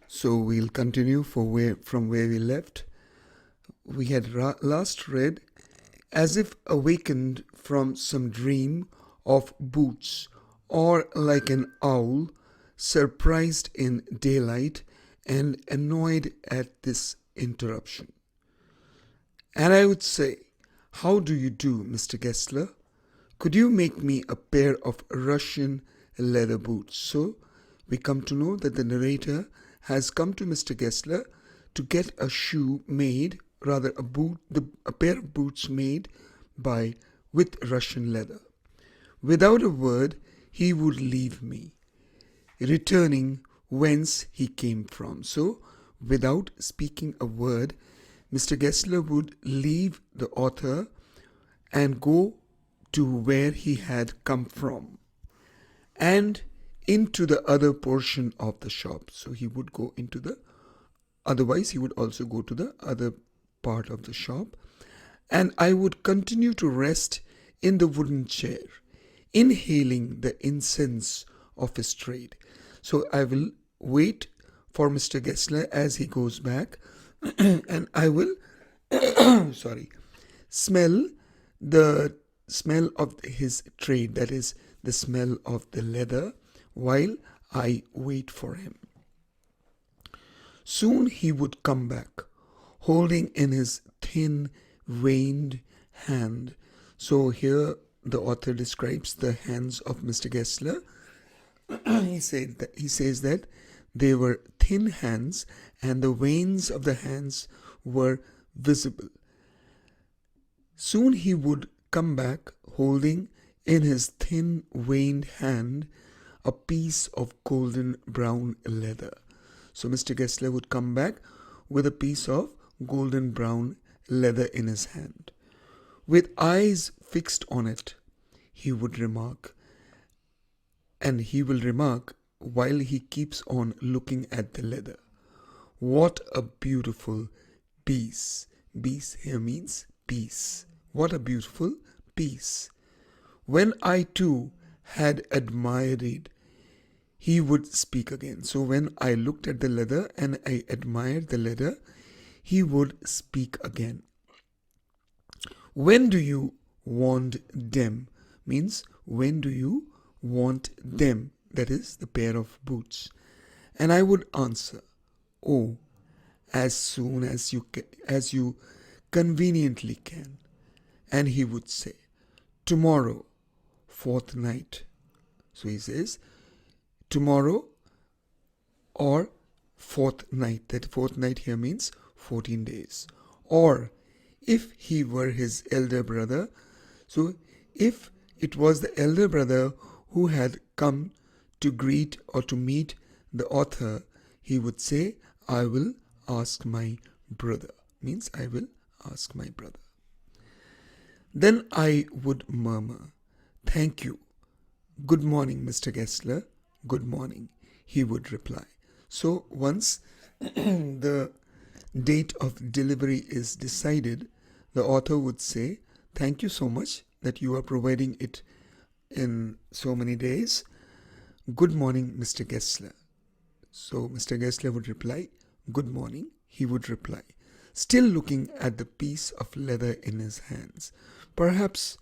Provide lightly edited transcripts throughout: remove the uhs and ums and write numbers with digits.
So we'll continue from where we left. We had last read, as if awakened from some dream of boots, or like an owl, surprised in daylight and annoyed at this interruption. And I would say, how do you do, Mr. Gessler? Could you make me a pair of Russian leather boots? So we come to know that the narrator has come to Mr. Gessler to get a shoe made, rather a pair of boots made with Russian leather. Without a word, he would leave me, returning whence he came from. So, without speaking a word, Mr. Gessler would leave the author and go to where he had come from and into the other portion of the shop. So he would go into otherwise he would also go to the other part of the shop, and I would continue to rest in the wooden chair, inhaling the incense of his trade. So I will wait for Mr. Gessler as he goes back, and I will, smell the smell of his trade, that is, the smell of the leather, while I wait for him. Soon he would come back, holding in his thin, veined hand. So here the author describes the hands of Mr. Gessler. He says that they were thin hands and the veins of the hands were visible. Soon he would come back holding in his thin veined hand a piece of golden brown leather. So Mr. Gessler would come back with a piece of golden brown leather in his hand. With eyes fixed on it, he would remark, and he will remark while he keeps on looking at the leather, "What a beautiful piece." Piece here means piece. What a beautiful piece. When I too had admired it, he would speak again. So when I looked at the leather and I admired the leather, he would speak again. When do you want them? Means, when do you want them? That is, the pair of boots. And I would answer, "Oh, as soon as you conveniently can." And he would say, "Tomorrow, fortnight." So he says, tomorrow or fortnight. That fortnight here means 14 days. Or if he were his elder brother, so if it was the elder brother who had come to greet or to meet the author, he would say, "I will ask my brother." Means, I will ask my brother. Then I would murmur, "Thank you. Good morning, Mr. Gessler. Good morning," he would reply. So once the date of delivery is decided, the author would say, "Thank you so much that you are providing it in so many days. Good morning, Mr. Gessler." So Mr. Gessler would reply, "Good morning," he would reply, still looking at the piece of leather in his hands, perhaps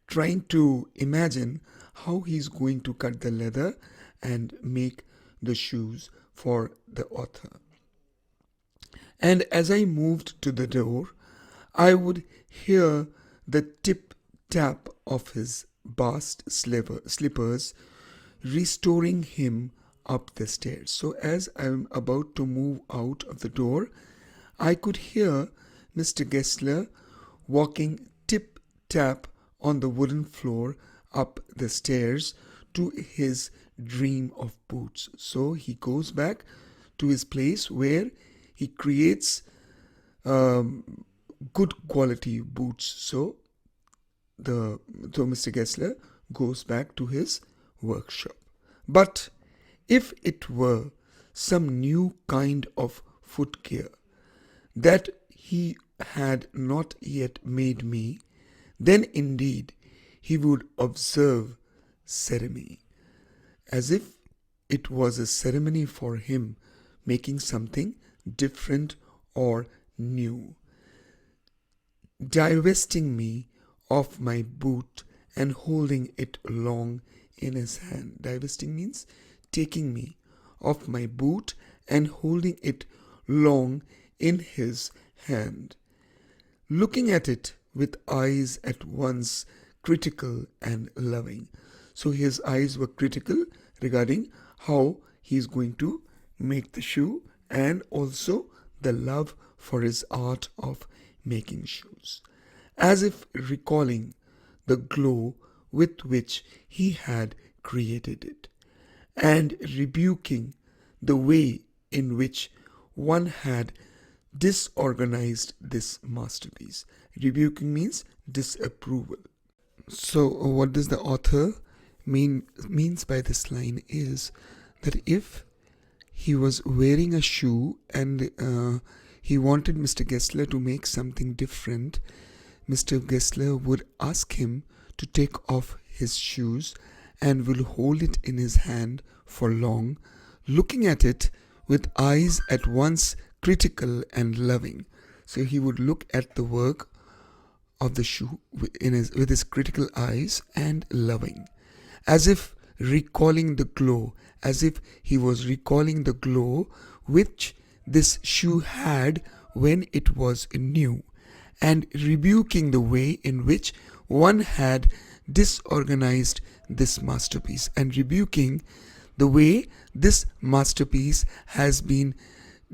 trying to imagine how he's going to cut the leather and make the shoes for the author. And as I moved to the door, I would hear the tip-tap of his bast slippers restoring him up the stairs. So as I'm about to move out of the door, I could hear Mr. Gessler walking tip-tap on the wooden floor up the stairs to his dream of boots. So he goes back to his place where he creates good quality boots. So Mr. Gessler goes back to his workshop. But if it were some new kind of footgear that he had not yet made me, then indeed he would observe ceremony, as if it was a ceremony for him making something different or new. Divesting me of my boot and holding it long in his hand. Divesting means taking me of my boot and holding it long in his hand. Looking at it with eyes at once critical and loving. So his eyes were critical regarding how he is going to make the shoe, and also the love for his art of making shoes, as if recalling the glow with which he had created it, and rebuking the way in which one had disorganized this masterpiece. Rebuking means disapproval. So what does the author means by this line is that if he was wearing a shoe and he wanted Mr. Gessler to make something different, Mr. Gessler would ask him to take off his shoes and will hold it in his hand for long, looking at it with eyes at once critical and loving. So he would look at the work of the shoe with his critical eyes and loving, as if recalling the glow, as if he was recalling the glow which this shoe had when it was new, and rebuking the way in which one had disorganized this masterpiece, and rebuking the way this masterpiece has been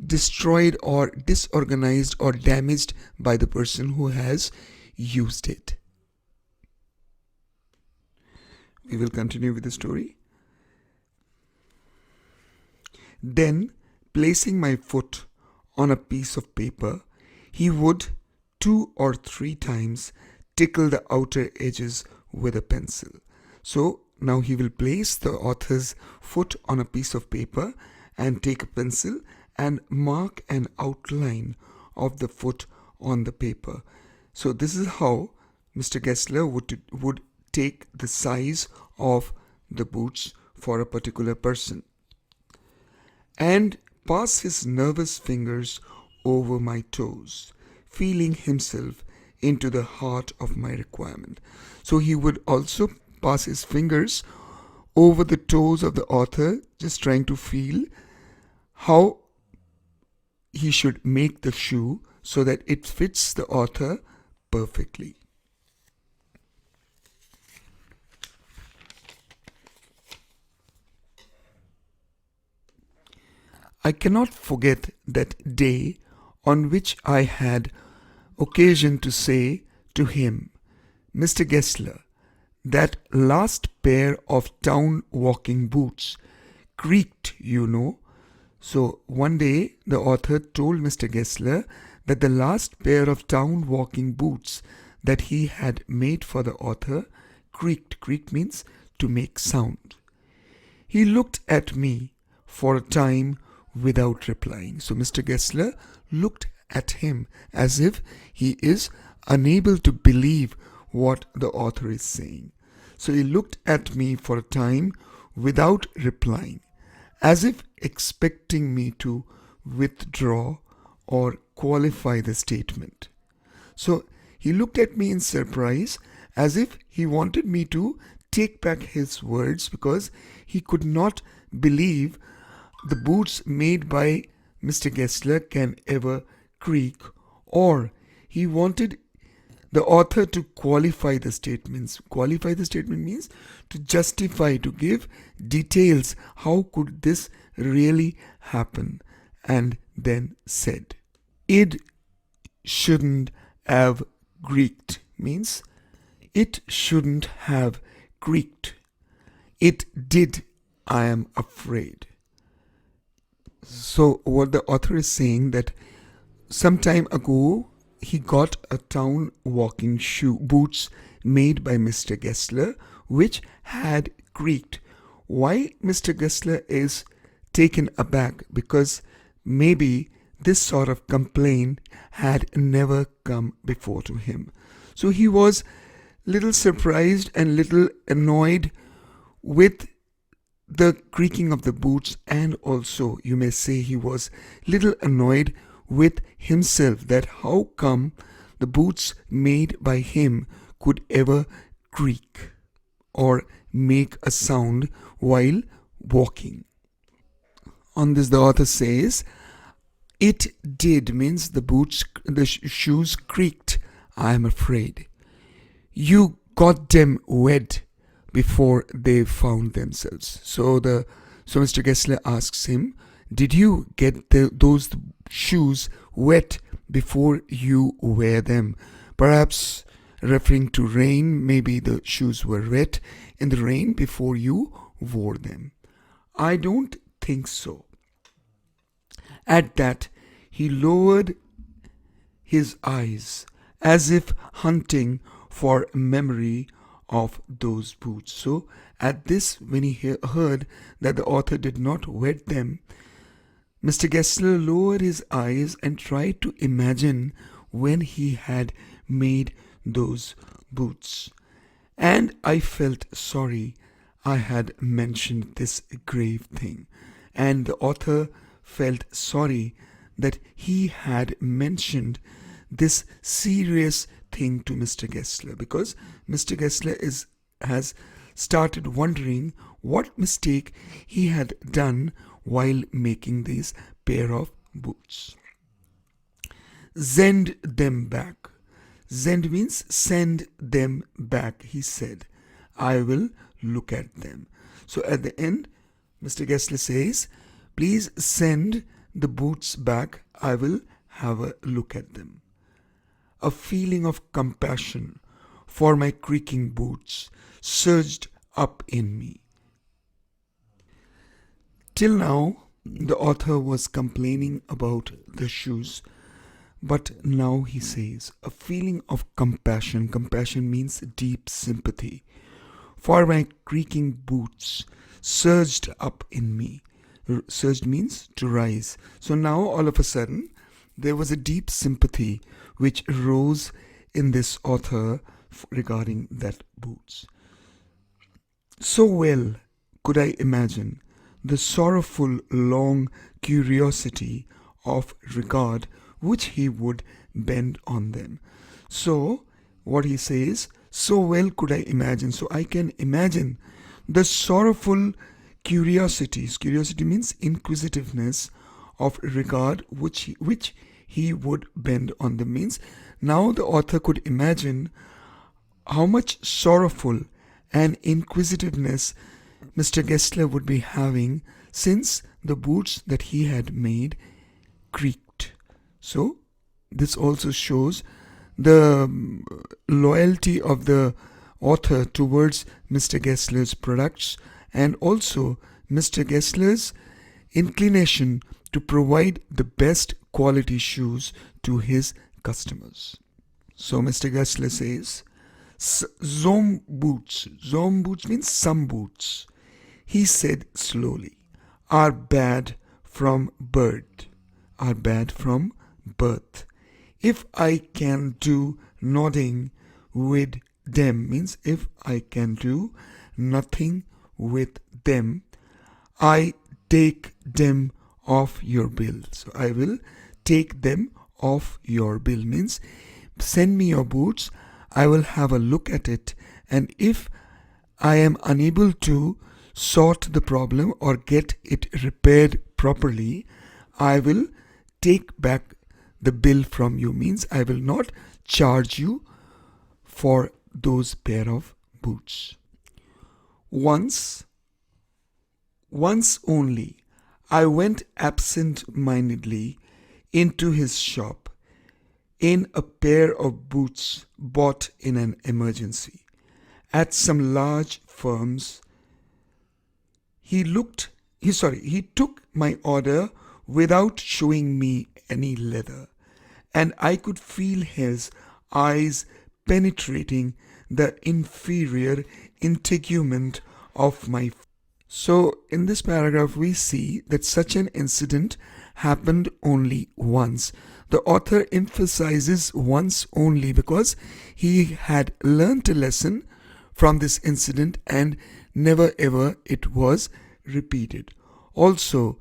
destroyed or disorganized or damaged by the person who has used it. We will continue with the story. Then, placing my foot on a piece of paper, he would 2 or 3 times tickle the outer edges with a pencil. So now he will place the author's foot on a piece of paper and take a pencil and mark an outline of the foot on the paper. So this is how Mr. Gessler would take the size of the boots for a particular person, and pass his nervous fingers over my toes, feeling himself into the heart of my requirement. So he would also pass his fingers over the toes of the author, just trying to feel how he should make the shoe so that it fits the author perfectly. I cannot forget that day on which I had occasion to say to him, Mr. Gessler, that last pair of town walking boots creaked, you know. So one day the author told Mr. Gessler that the last pair of town walking boots that he had made for the author creaked. Creaked means to make sound. He looked at me for a time without replying. So Mr. Gessler looked at him as if he is unable to believe what the author is saying. So he looked at me for a time without replying, as if expecting me to withdraw or qualify the statement. So he looked at me in surprise, as if he wanted me to take back his words, because he could not believe the boots made by Mr. Gessler can ever creak, or he wanted the author to qualify the statements. Qualify the statement means to justify, to give details. How could this really happen? And then said, it shouldn't have creaked, means it shouldn't have creaked. It did, I am afraid. So what the author is saying, that some time ago he got a town walking shoe boots made by Mr. Gessler which had creaked. Why Mr. Gessler is taken aback? Because maybe this sort of complaint had never come before to him. So he was little surprised and little annoyed with the creaking of the boots, and also you may say he was little annoyed with himself that how come the boots made by him could ever creak or make a sound while walking. On this, the author says, it did means the shoes creaked. I am afraid. You got them wet before they found themselves. So Mr. Gessler asks him, did you get those shoes wet before you wear them? Perhaps referring to rain, maybe the shoes were wet in the rain before you wore them. I don't think so. At that, he lowered his eyes as if hunting for memory of those boots. So at this, when he heard that the author did not wet them, Mr. Gessler lowered his eyes and tried to imagine when he had made those boots. And I felt sorry I had mentioned this grave thing. And the author felt sorry that he had mentioned this serious thing to Mr. Gessler, because Mr. Gessler has started wondering what mistake he had done while making these pair of boots. Send them back. Send means send them back, he said. I will look at them. So at the end, Mr. Gessler says, please send the boots back. I will have a look at them. A feeling of compassion for my creaking boots surged up in me. Till now, the author was complaining about the shoes, but now he says a feeling of compassion. Compassion means deep sympathy. For my creaking boots surged up in me. Surged means to rise. So now all of a sudden there was a deep sympathy which rose in this author regarding that boots. So well could I imagine the sorrowful long curiosity of regard which he would bend on them. So what he says, so well could I imagine. So I can imagine the sorrowful curiosity. Curiosity means inquisitiveness of regard which he would bend on them. Means now the author could imagine how much sorrowful and inquisitiveness Mr. Gessler would be having since the boots that he had made creaked. So this also shows the loyalty of the author towards Mr. Gessler's products, and also Mr. Gessler's inclination to provide the best quality shoes to his customers. So Mr. Gessler says, some boots means some boots, he said slowly, are bad from birth. If I can do nothing with them, means if I can do nothing with them, I take them off your bill. So I will take them off your bill means send me your boots, I will have a look at it, and if I am unable to sort the problem or get it repaired properly, I will take back the bill from you. Means I will not charge you for those pair of boots. Once only, I went absent-mindedly into his shop in a pair of boots bought in an emergency at some large firms. He took my order without showing me any leather, and I could feel his eyes penetrating the inferior integument of my. So in this paragraph we see that such an incident happened only once. The author emphasizes once only because he had learnt a lesson from this incident and never ever it was repeated. Also,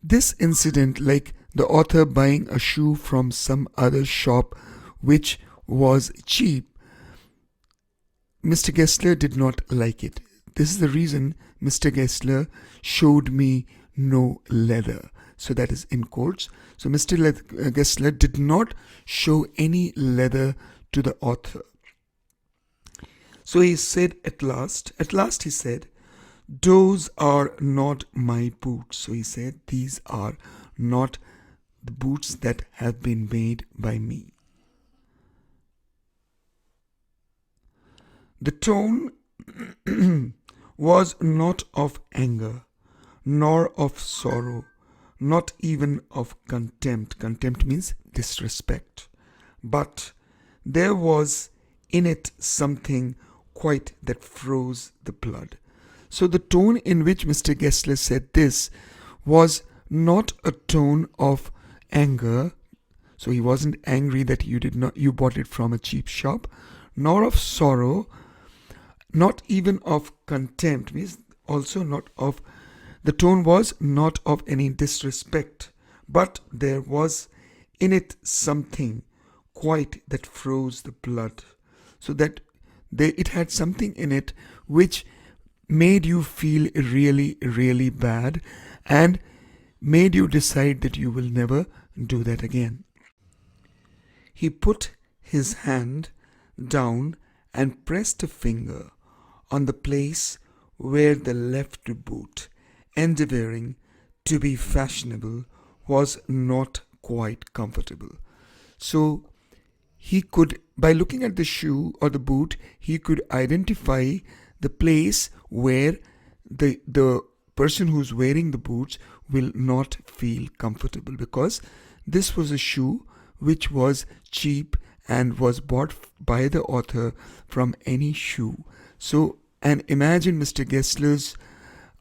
this incident, like the author buying a shoe from some other shop which was cheap, Mr. Gessler did not like it. This is the reason Mr. Gessler showed me no leather. So that is in quotes. So Mr. Gessler did not show any leather to the author. So he said at last he said, those are not my boots. So he said, these are not the boots that have been made by me. The tone was not of anger, nor of sorrow, not even of contempt. Contempt means disrespect. But there was in it something quite that froze the blood. So the tone in which Mr. Gessler said this was not a tone of anger. So he wasn't angry that you bought it from a cheap shop, nor of sorrow, not even of contempt, means also not of, the tone was not of any disrespect, but there was in it something quite that froze the blood. So that it had something in it which made you feel really, really bad and made you decide that you will never do that again. He put his hand down and pressed a finger on the place where the left boot, endeavoring to be fashionable, was not quite comfortable. So he could, by looking at the shoe or the boot, he could identify the place where the person who's wearing the boots will not feel comfortable, because this was a shoe which was cheap and was bought by the author from any shoe. So, and imagine Mr. Gessler's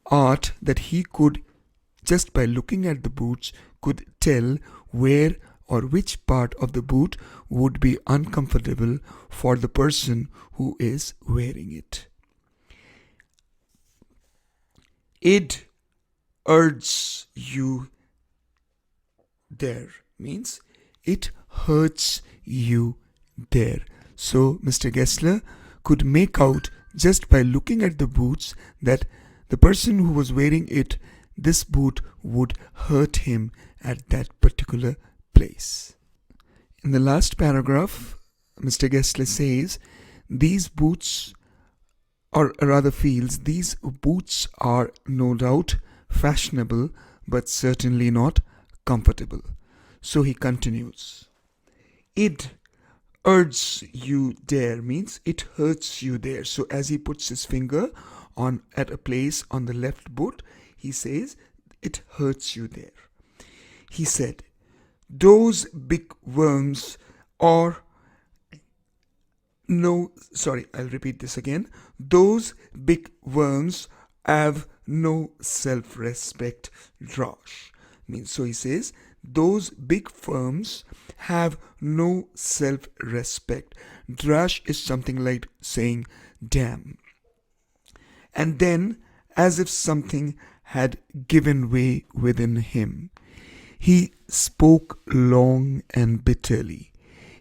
art, that he could, just by looking at the boots, could tell where or which part of the boot would be uncomfortable for the person who is wearing it. It hurts you there means it hurts you there. So Mr. Gessler could make out just by looking at the boots that the person who was wearing it, this boot would hurt him at that particular place. In the last paragraph, Mr. Gessler says, these boots, or rather feels, these boots are no doubt fashionable, but certainly not comfortable. So he continues, it hurts you there means it hurts you there. So as he puts his finger on at a place on the left boot, he says it hurts you there. He said, those big worms are I'll repeat this again. Those big worms have no self-respect, Drosh. So he says, those big firms have no self-respect. Drash is something like saying, damn. And then, as if something had given way within him, he spoke long and bitterly.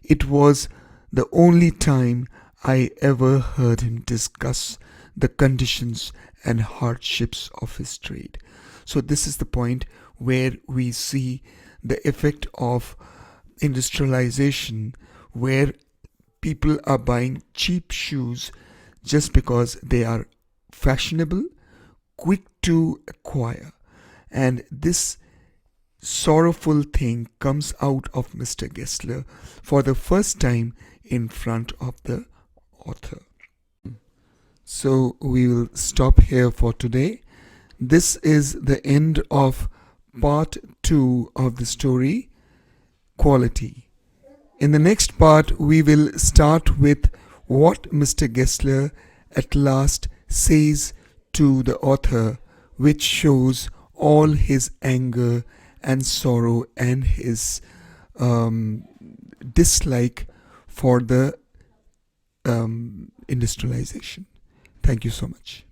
It was the only time I ever heard him discuss the conditions and hardships of his trade. So this is the point where we see the effect of industrialization, where people are buying cheap shoes just because they are fashionable, quick to acquire. And this sorrowful thing comes out of Mr. Gessler for the first time in front of the author. So we will stop here for today. This is the end of part 2 of the story, Quality. In the next part, we will start with what Mr. Gessler at last says to the author, which shows all his anger and sorrow and his dislike for the industrialization. Thank you so much.